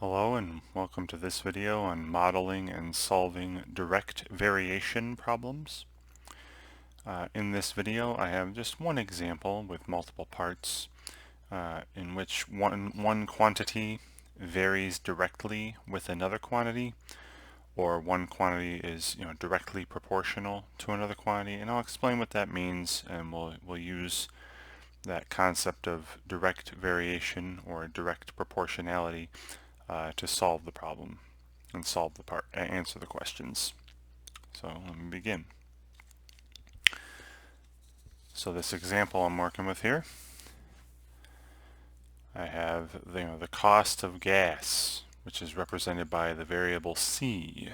Hello and welcome to this video on modeling and solving direct variation problems. In this video I have just one example with multiple parts in which one quantity varies directly with another quantity, or one quantity is directly proportional to another quantity, and I'll explain what that means, and we'll use that concept of direct variation or direct proportionality to solve the problem and answer the questions. So let me begin. So this example I'm working with here, I have the cost of gas, which is represented by the variable C,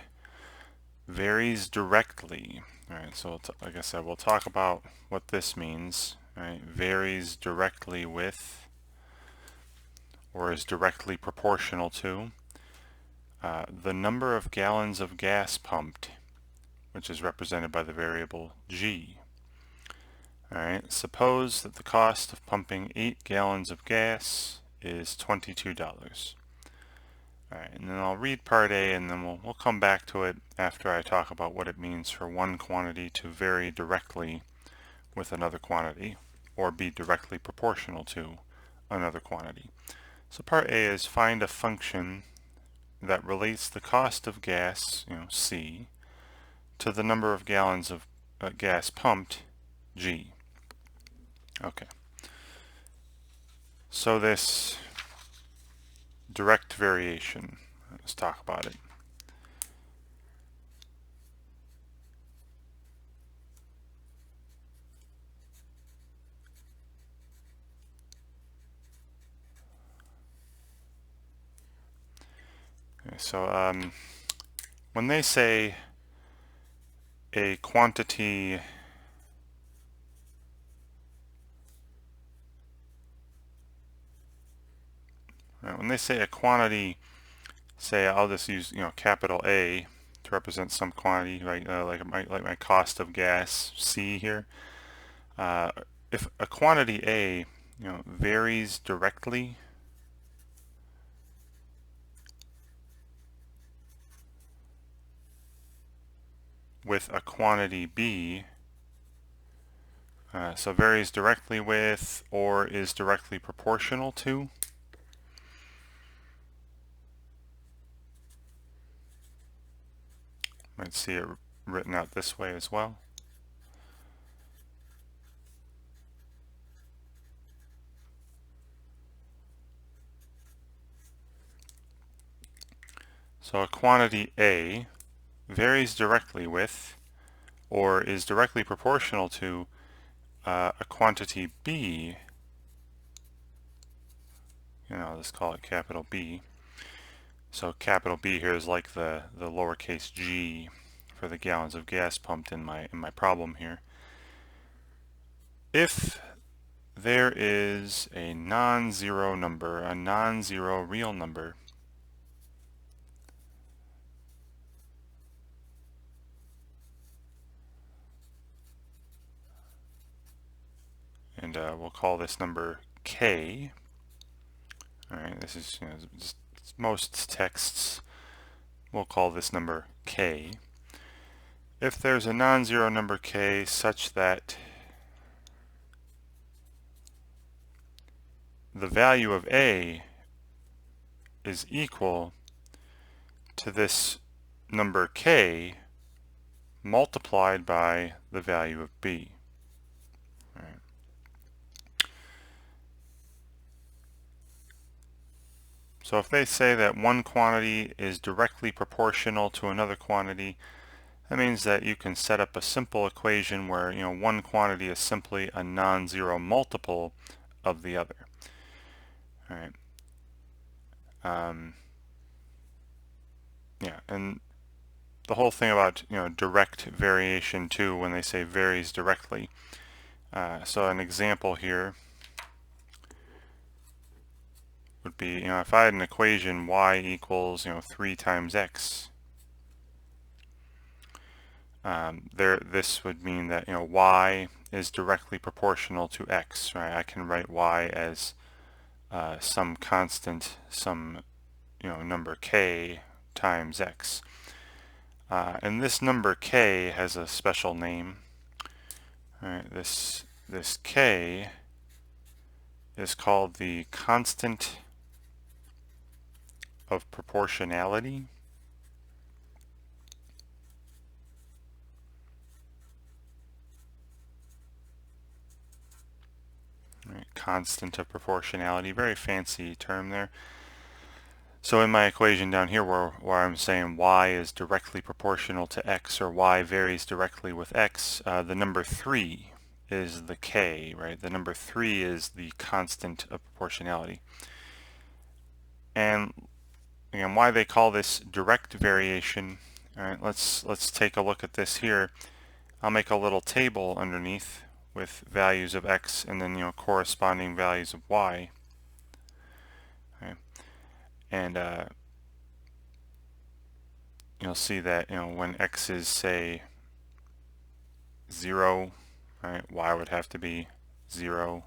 varies directly. All right, so like I said, we'll talk about what this means. All right, varies directly with, or is directly proportional to, the number of gallons of gas pumped, which is represented by the variable G. Alright, suppose that the cost of pumping 8 gallons of gas is $22. Alright, and then I'll read part A, and then we'll come back to it after I talk about what it means for one quantity to vary directly with another quantity, or be directly proportional to another quantity. So part A is find a function that relates the cost of gas, C, to the number of gallons of gas pumped, G. Okay. So this direct variation, let's talk about it. Okay, so when they say a quantity say I'll just use capital A to represent some quantity, right? Like my cost of gas C here. If a quantity A varies directly with a quantity B, so varies directly with or is directly proportional to, might see it written out this way as well. So a quantity A varies directly with or is directly proportional to a quantity B, let's call it capital B. So capital B here is like the lowercase g for the gallons of gas pumped in my problem here. If there is a non-zero number, a non-zero real number, and we'll call this number K. Alright, this is just most texts we'll call this number K. If there's a non-zero number K such that the value of A is equal to this number K multiplied by the value of B. All right. So if they say that one quantity is directly proportional to another quantity, that means that you can set up a simple equation where one quantity is simply a non-zero multiple of the other. All right. Yeah, and the whole thing about direct variation too, when they say varies directly. So an example here would be if I had an equation y equals 3 times x. This would mean that y is directly proportional to x, right? I can write y as some constant, some number k times x. And this number k has a special name. All right, this k is called the constant of proportionality. Right, constant of proportionality, very fancy term there. So in my equation down here where I'm saying y is directly proportional to x, or y varies directly with x, the number 3 is the k, right? The number 3 is the constant of proportionality. And again, why they call this direct variation. All right, let's take a look at this here. I'll make a little table underneath with values of x and then corresponding values of y. Okay. And you'll see that when x is, say, 0, right, y would have to be 0.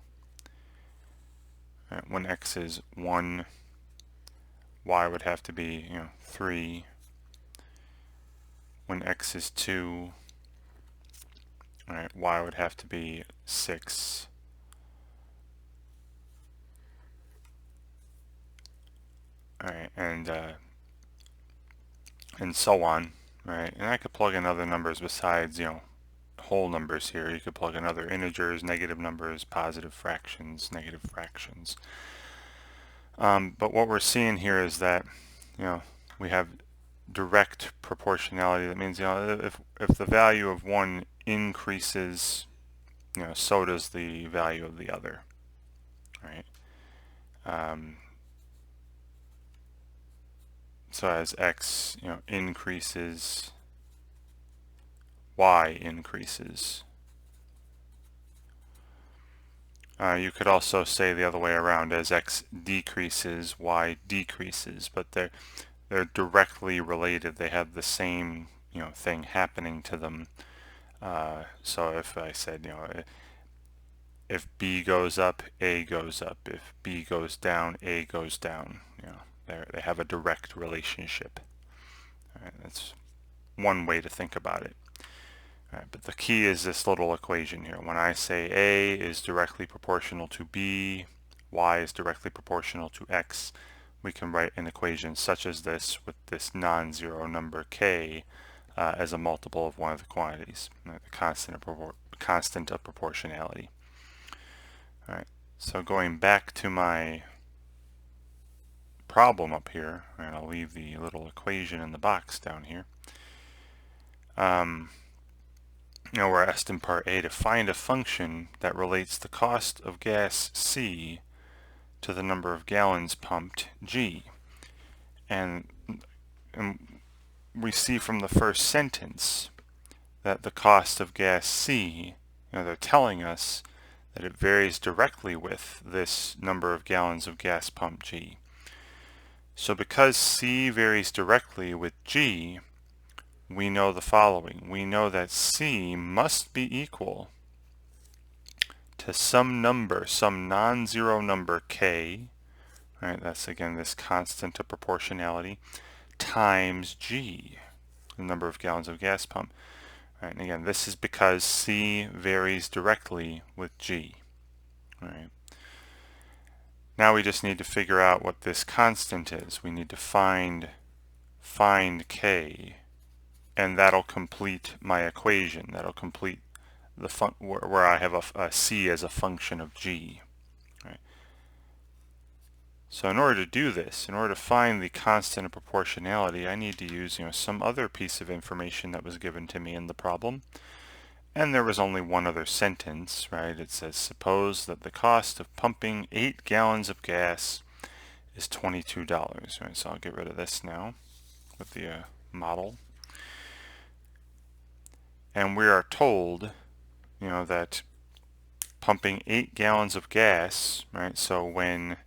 Right, when x is 1, y would have to be 3. When x is 2, right, y would have to be 6. All right, and so on, right? And I could plug in other numbers besides whole numbers here. You could plug in other integers, negative numbers, positive fractions, negative fractions. But what we're seeing here is that we have direct proportionality. That means if the value of one increases, so does the value of the other, right? So as x increases, y increases. You could also say the other way around, as x decreases, y decreases, but they're directly related. They have the same thing happening to them. So if I said if b goes up, a goes up. If b goes down, a goes down. They have a direct relationship. All right, that's one way to think about it. All right, but the key is this little equation here. When I say a is directly proportional to b, y is directly proportional to x, we can write an equation such as this with this non-zero number k as a multiple of one of the quantities, the constant of proportionality. All right, so going back to my problem up here, and I'll leave the little equation in the box down here. We're asked in part A to find a function that relates the cost of gas C to the number of gallons pumped G. And we see from the first sentence that the cost of gas C, they're telling us that it varies directly with this number of gallons of gas pumped G. So because C varies directly with G, we know the following. We know that C must be equal to some number, some non-zero number K, right? That's again this constant of proportionality, times G, the number of gallons of gas pumped. Right, and again, this is because C varies directly with G. Right. Now we just need to figure out what this constant is. We need to find K, and that'll complete my equation. That'll complete the where I have a C as a function of G. Right. So in order to do this, in order to find the constant of proportionality, I need to use some other piece of information that was given to me in the problem. And there was only one other sentence, right? It says, suppose that the cost of pumping 8 gallons of gas is $22, right? So I'll get rid of this now with the model. And we are told, that pumping 8 gallons of gas, right? So when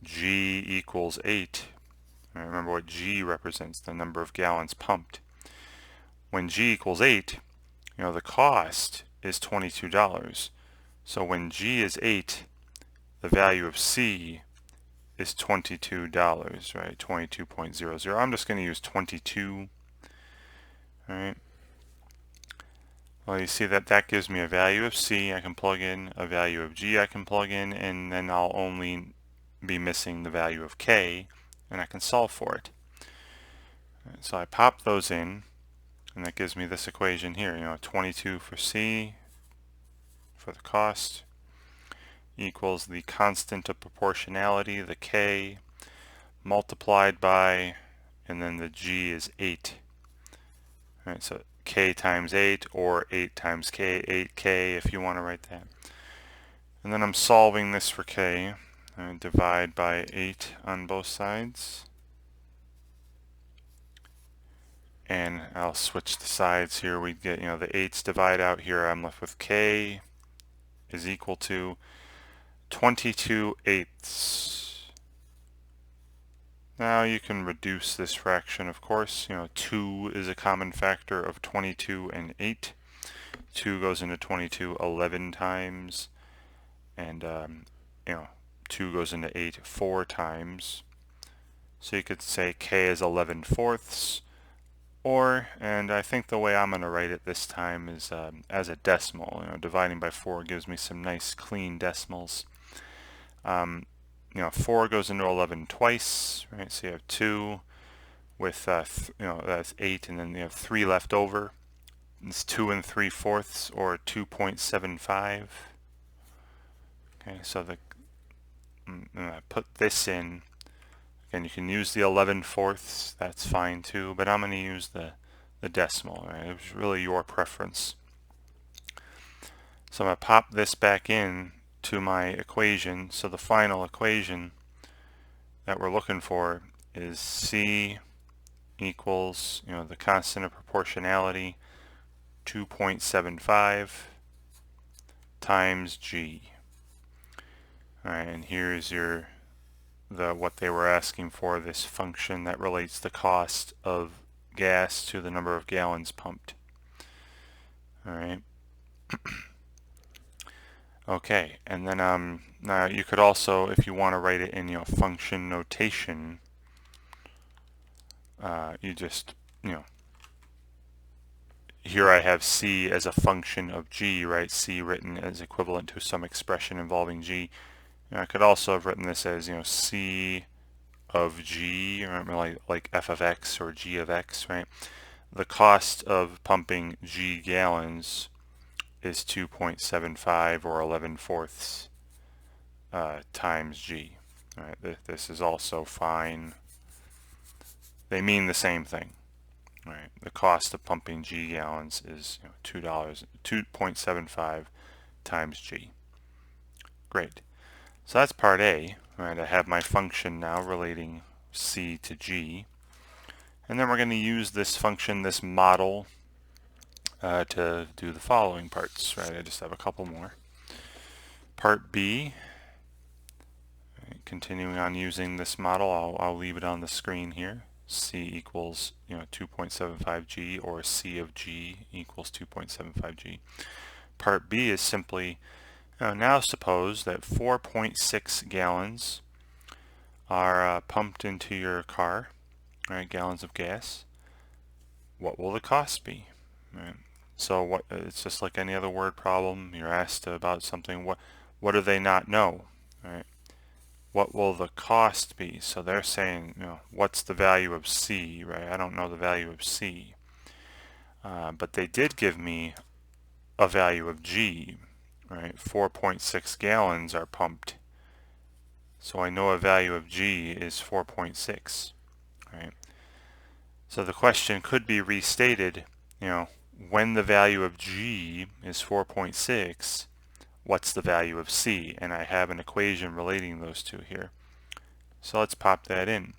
G equals 8, right? Remember what G represents, the number of gallons pumped. When G equals 8, the cost is $22. So when G is 8, the value of C is $22, right? 22.00. I'm just going to use 22. All right. Well, you see that that gives me a value of C I can plug in, a value of G I can plug in, and then I'll only be missing the value of K, and I can solve for it. Right, so I pop those in, and that gives me this equation here, 22 for C, for the cost, equals the constant of proportionality, the K, multiplied by, and then the G is 8. All right, so K times 8, or 8 times K, 8K if you want to write that. And then I'm solving this for K. I divide by 8 on both sides. And I'll switch the sides here. We get, the 8's divide out here. I'm left with K is equal to 22/8. Now you can reduce this fraction, of course. 2 is a common factor of 22 and 8. 2 goes into 22 11 times, and 2 goes into 8 4 times. So you could say K is 11/4, or, and I think the way I'm going to write it this time is as a decimal. Dividing by 4 gives me some nice clean decimals. 4 goes into 11 twice, right? So you have 2 with, that's 8, and then you have 3 left over. It's 2 3/4, or 2.75. Okay, so I put this in. Again, you can use the 11/4, that's fine too, but I'm going to use the decimal, right? It was really your preference. So I'm going to pop this back in to my equation. So the final equation that we're looking for is C equals, the constant of proportionality, 2.75 times G. All right, and here's what they were asking for, this function that relates the cost of gas to the number of gallons pumped. All right. Okay, and then now you could also, if you want to write it in function notation, you just here I have C as a function of G, right? C written as equivalent to some expression involving G. I could also have written this as C of G, remember like f of x or g of x, right? The cost of pumping G gallons is 2.75, or 11/4 times G. All right, this is also fine. They mean the same thing. All right, the cost of pumping G gallons is $2.75 times G. Great. So that's part A. All right, I have my function now relating C to G. And then we're going to use this function, this model, to do the following parts. Right, I just have a couple more. Part B, right, continuing on using this model, I'll leave it on the screen here. C equals 2.75 G, or C of G equals 2.75 G. Part B is simply, now suppose that 4.6 gallons are pumped into your car, right, gallons of gas. What will the cost be? Right. So it's just like any other word problem. You're asked about something. What do they not know? Right. What will the cost be? So they're saying, what's the value of C? Right. I don't know the value of C, but they did give me a value of G. Right. 4.6 gallons are pumped. So I know a value of G is 4.6. Right. So the question could be restated, when the value of G is 4.6, what's the value of C? And I have an equation relating those two here. So let's pop that in.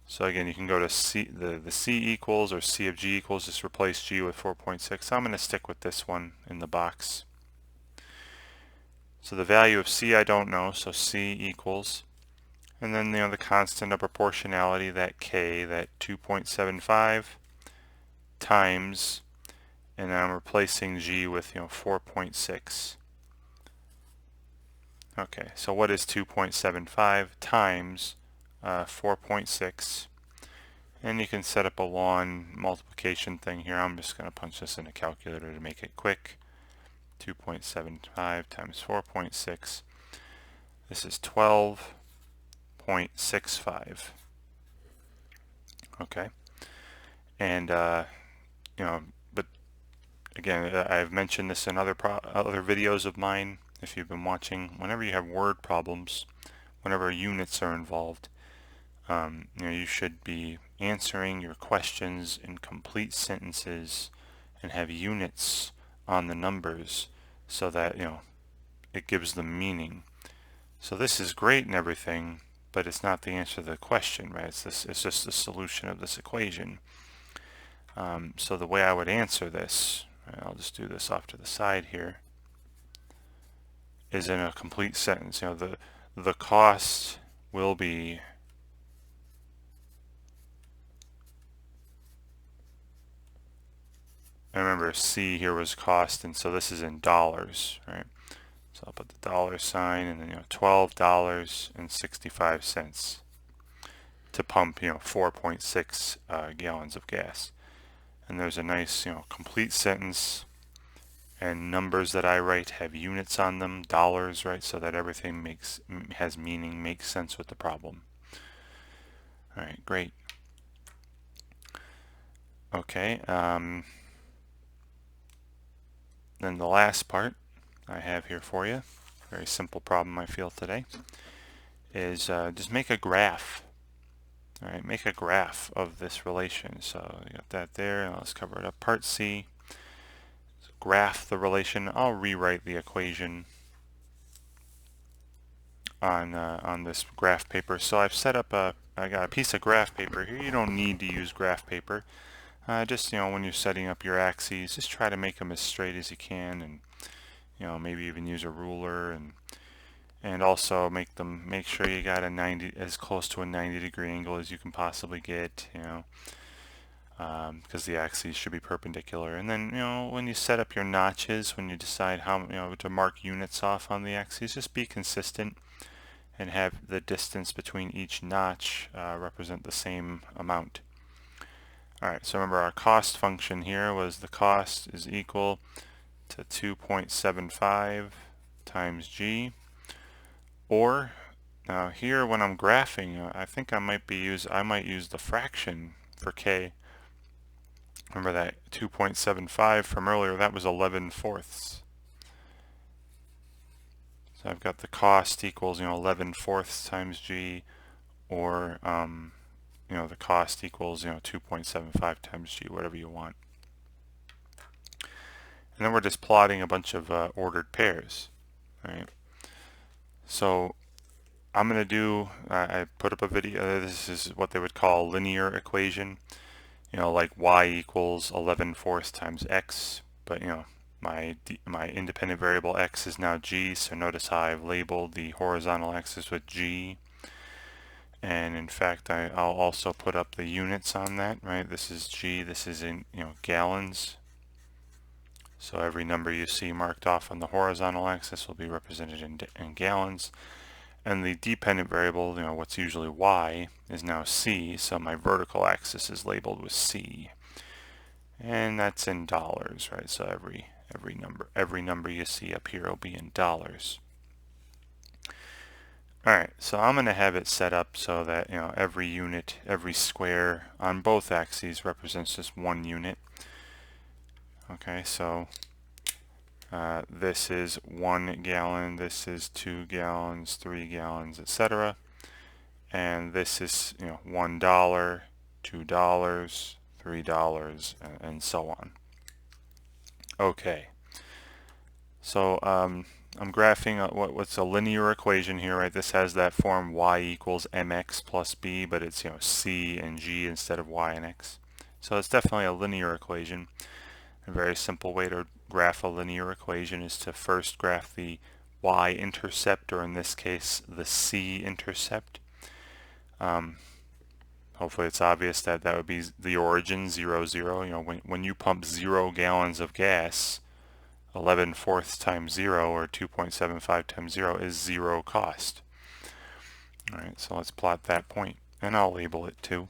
So again, you can go to C, the C equals, or C of G equals, just replace G with 4.6. I'm going to stick with this one in the box. So the value of C I don't know, so C equals, and then the constant of proportionality, that K, that 2.75 times, and I'm replacing G with 4.6. Okay, so what is 2.75 times 4.6? And you can set up a long multiplication thing here. I'm just going to punch this in a calculator to make it quick. 2.75 times 4.6. This is 12.65. Okay, and you know, but again, I've mentioned this in other videos of mine. If you've been watching, whenever you have word problems, whenever units are involved, you should be answering your questions in complete sentences and have units on the numbers so that it gives them meaning. So this is great and everything, but it's not the answer to the question, right? It's just the solution of this equation. So the way I would answer this, right, I'll just do this off to the side here, is in a complete sentence. The cost will be and remember C here was cost, and so this is in dollars, right? So I'll put the dollar sign and then $12.65 to pump 4.6 gallons of gas. And there's a nice complete sentence, and numbers that I write have units on them, dollars, right? So that everything has meaning, makes sense with the problem. All right, great. Okay. Then the last part I have here for you, very simple problem I feel today, is just make a graph. All right, make a graph of this relation. So you got that there, and let's cover it up. Part C, graph the relation. I'll rewrite the equation on this graph paper. So I've set up I got a piece of graph paper here. You don't need to use graph paper. Just when you're setting up your axes, just try to make them as straight as you can, and maybe even use a ruler, and also make sure you got as close to a 90-degree angle as you can possibly get, because the axes should be perpendicular. And then when you set up your notches, when you decide how to mark units off on the axes, just be consistent and have the distance between each notch represent the same amount. Alright, so remember our cost function here was the cost is equal to 2.75 times G. Or now here when I'm graphing, I think I might use the fraction for K. Remember that 2.75 from earlier, that was 11/4. So I've got the cost equals 11/4 times G, or the cost equals 2.75 times G, whatever you want. And then we're just plotting a bunch of ordered pairs, right? So I'm going to do, I put up a video, this is what they would call a linear equation, like y equals 11/4 times x, but my independent variable x is now G, so notice how I've labeled the horizontal axis with G. And in fact, I'll also put up the units on that, right? This is G, this is in gallons. So every number you see marked off on the horizontal axis will be represented in gallons. And the dependent variable, what's usually y, is now C, so my vertical axis is labeled with C. And that's in dollars, right? So every number you see up here will be in dollars. Alright, so I'm going to have it set up so that every unit, every square on both axes represents just one unit. Okay, so this is 1 gallon, this is 2 gallons, 3 gallons, etc. And this is $1, $2, $3, and so on. Okay, so I'm graphing what's a linear equation here, right? This has that form y equals mx plus b, but it's c and g instead of y and x. So it's definitely a linear equation. A very simple way to graph a linear equation is to first graph the y-intercept, or in this case the c-intercept. Hopefully it's obvious that would be the origin, 0, 0. When you pump 0 gallons of gas, 11/4 times 0, or 2.75 times 0, is 0 cost. Alright, so let's plot that point, and I'll label it too.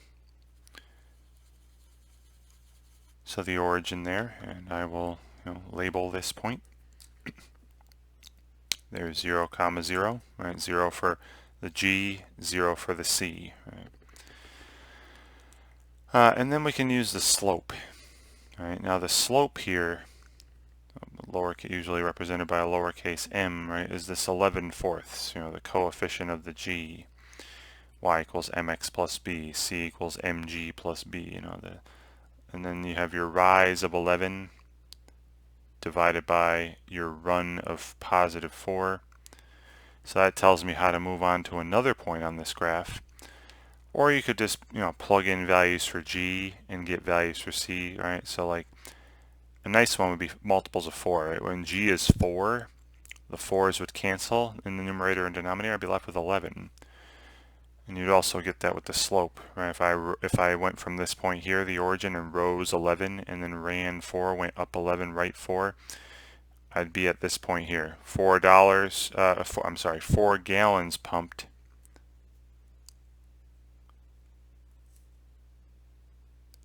So the origin there, and I will label this point. There's 0, 0, right? 0 for the G, 0 for the C. Right? And then we can use the slope. Right? Now the slope here, usually represented by a lowercase m, right, is this 11/4, the coefficient of the G. Y equals mx plus b, c equals mg plus b, and then you have your rise of 11 divided by your run of positive 4. So that tells me how to move on to another point on this graph. Or you could just, plug in values for G and get values for C, right? So like a nice one would be multiples of 4, right? When G is 4, the 4's would cancel in the numerator and denominator. I'd be left with 11. And you'd also get that with the slope, right? If I went from this point here, the origin, and rose 11, and then ran 4, went up 11, right 4, I'd be at this point here. $4, I'm sorry, 4 gallons pumped.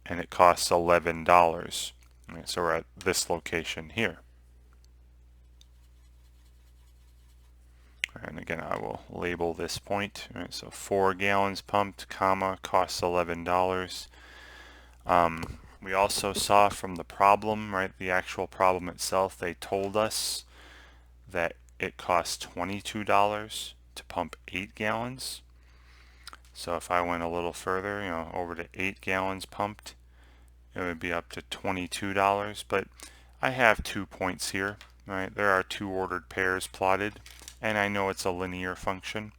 And it costs $11. Right, so we're at this location here. And again, I will label this point. Right, so 4 gallons pumped, comma, costs $11. We also saw from the problem, right, the actual problem itself, they told us that it costs $22 to pump 8 gallons. So if I went a little further, over to 8 gallons pumped, it would be up to $22. But I have 2 points here, right? There are 2 ordered pairs plotted, and I know it's a linear function.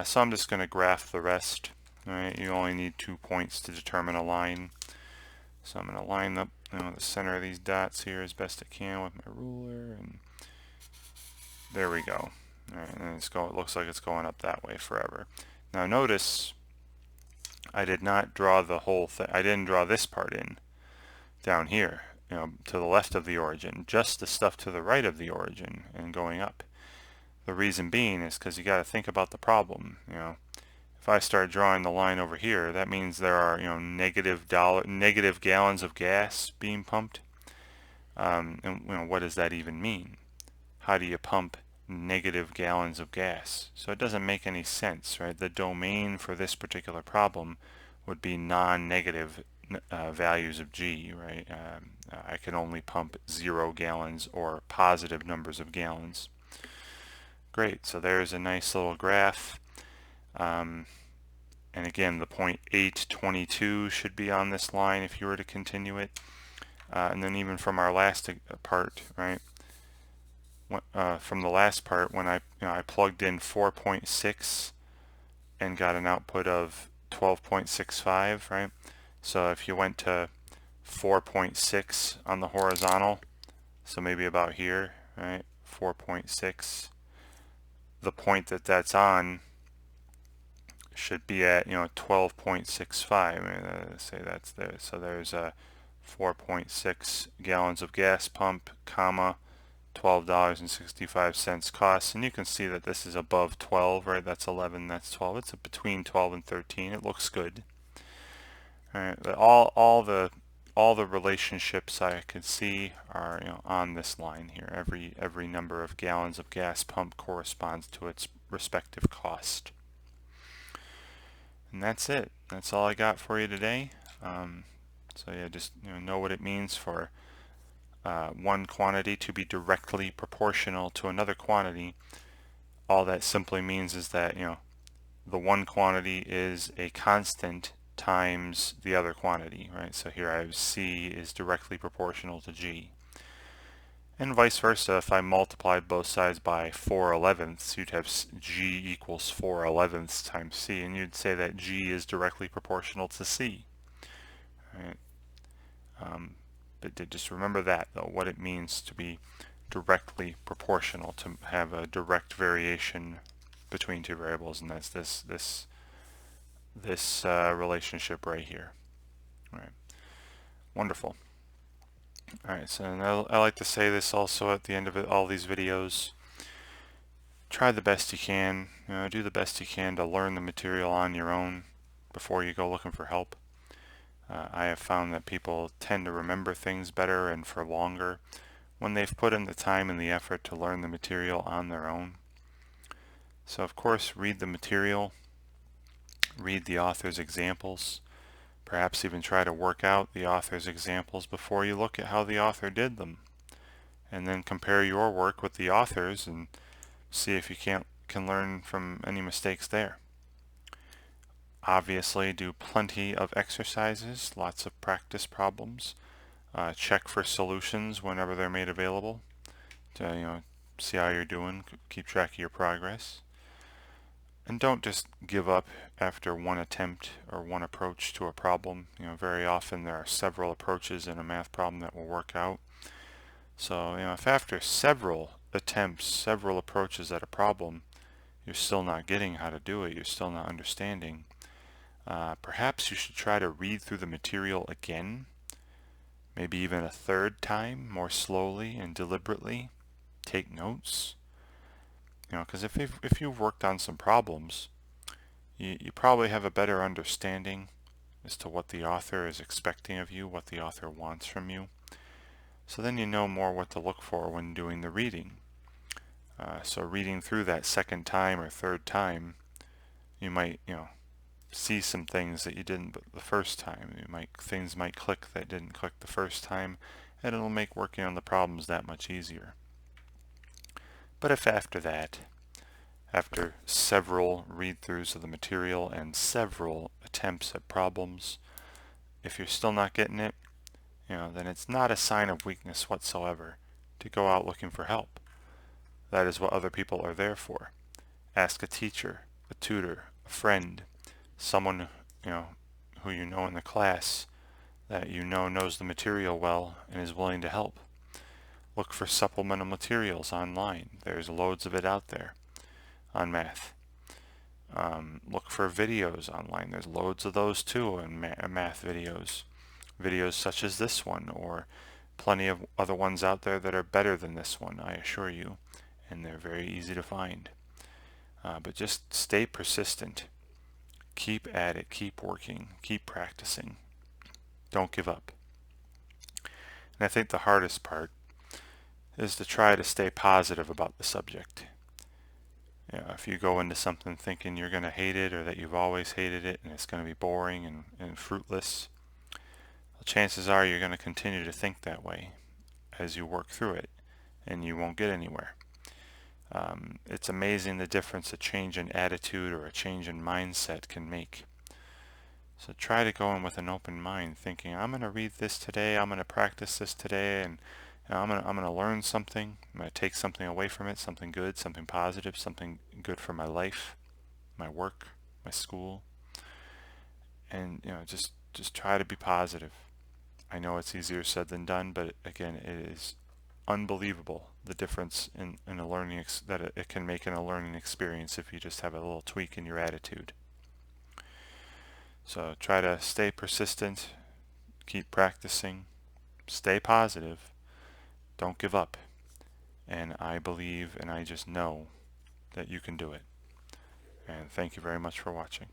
So I'm just going to graph the rest. Right? You only need 2 points to determine a line. So I'm going to line up the center of these dots here as best I can with my ruler, and there we go. All right, and it looks like it's going up that way forever. Now notice I did not draw the whole thing. I didn't draw this part in down here, to the left of the origin, just the stuff to the right of the origin and going up. The reason being is because you got to think about the problem. If I start drawing the line over here, that means there are negative gallons of gas being pumped. And what does that even mean? How do you pump negative gallons of gas? So it doesn't make any sense, right? The domain for this particular problem would be non-negative values of G, right? I can only pump 0 gallons or positive numbers of gallons. Great, so there's a nice little graph. And again, the point 822 should be on this line if you were to continue it. And then even from our last part, right? From the last part, when I plugged in 4.6 and got an output of 12.65, right? So if you went to 4.6 on the horizontal, so maybe about here, right? 4.6. The point that's on should be at 12.65. Say that's there. So there's a 4.6 gallons of gas pump, comma, $12.65 cost, and you can see that this is above 12, right? That's 11, that's 12. It's between 12 and 13. It looks good. All right, but all the relationships I can see are on this line here. Every number of gallons of gas pump corresponds to its respective cost. And that's it. That's all I got for you today. So yeah, just know what it means for one quantity to be directly proportional to another quantity. All that simply means is that the one quantity is a constant times the other quantity, right? So here I have C is directly proportional to G. And vice versa, if I multiplied both sides by 4/11ths, you'd have G equals 4/11ths times C, and you'd say that G is directly proportional to C. Right? But just remember that, though, what it means to be directly proportional, to have a direct variation between two variables, and that's this relationship right here. All right. Wonderful. Alright, so I like to say this also at the end of all these videos. Try the best you can, do the best you can to learn the material on your own before you go looking for help. I have found that people tend to remember things better and for longer when they've put in the time and the effort to learn the material on their own. So of course, read the material, read the author's examples, perhaps even try to work out the author's examples before you look at how the author did them, and then compare your work with the author's and see if you can learn from any mistakes there. Obviously, do plenty of exercises, lots of practice problems. Check for solutions whenever they're made available to see how you're doing, keep track of your progress. And don't just give up after one attempt or one approach to a problem. Very often there are several approaches in a math problem that will work out. So, if after several attempts, several approaches at a problem, you're still not getting how to do it, you're still not understanding, perhaps you should try to read through the material again, maybe even a third time, more slowly and deliberately. Take notes. Because if you've worked on some problems, you probably have a better understanding as to what the author is expecting of you, what the author wants from you. So then you know more what to look for when doing the reading. So reading through that second time or third time, you might, see some things that you didn't the first time. Things might click that didn't click the first time, and it'll make working on the problems that much easier. But if after that, after several read-throughs of the material and several attempts at problems, if you're still not getting it, then it's not a sign of weakness whatsoever to go out looking for help. That is what other people are there for. Ask a teacher, a tutor, a friend, someone who you know in the class that knows the material well and is willing to help. Look for supplemental materials online. There's loads of it out there on math. Look for videos online. There's loads of those too in math videos. Videos such as this one, or plenty of other ones out there that are better than this one, I assure you, and they're very easy to find. But just stay persistent. Keep at it, keep working, keep practicing. Don't give up. And I think the hardest part is to try to stay positive about the subject. If you go into something thinking you're going to hate it or that you've always hated it and it's going to be boring and fruitless, well, chances are you're going to continue to think that way as you work through it, and you won't get anywhere. It's amazing the difference a change in attitude or a change in mindset can make. So try to go in with an open mind, thinking, I'm going to read this today, I'm going to practice this today, and I'm going to learn something. I'm going to take something away from it, something good, something positive, something good for my life, my work, my school. And just try to be positive. I know it's easier said than done, but again, it is unbelievable the difference in a learning that it can make in a learning experience if you just have a little tweak in your attitude. So try to stay persistent, keep practicing, stay positive, don't give up, and I believe and I just know that you can do it. And thank you very much for watching.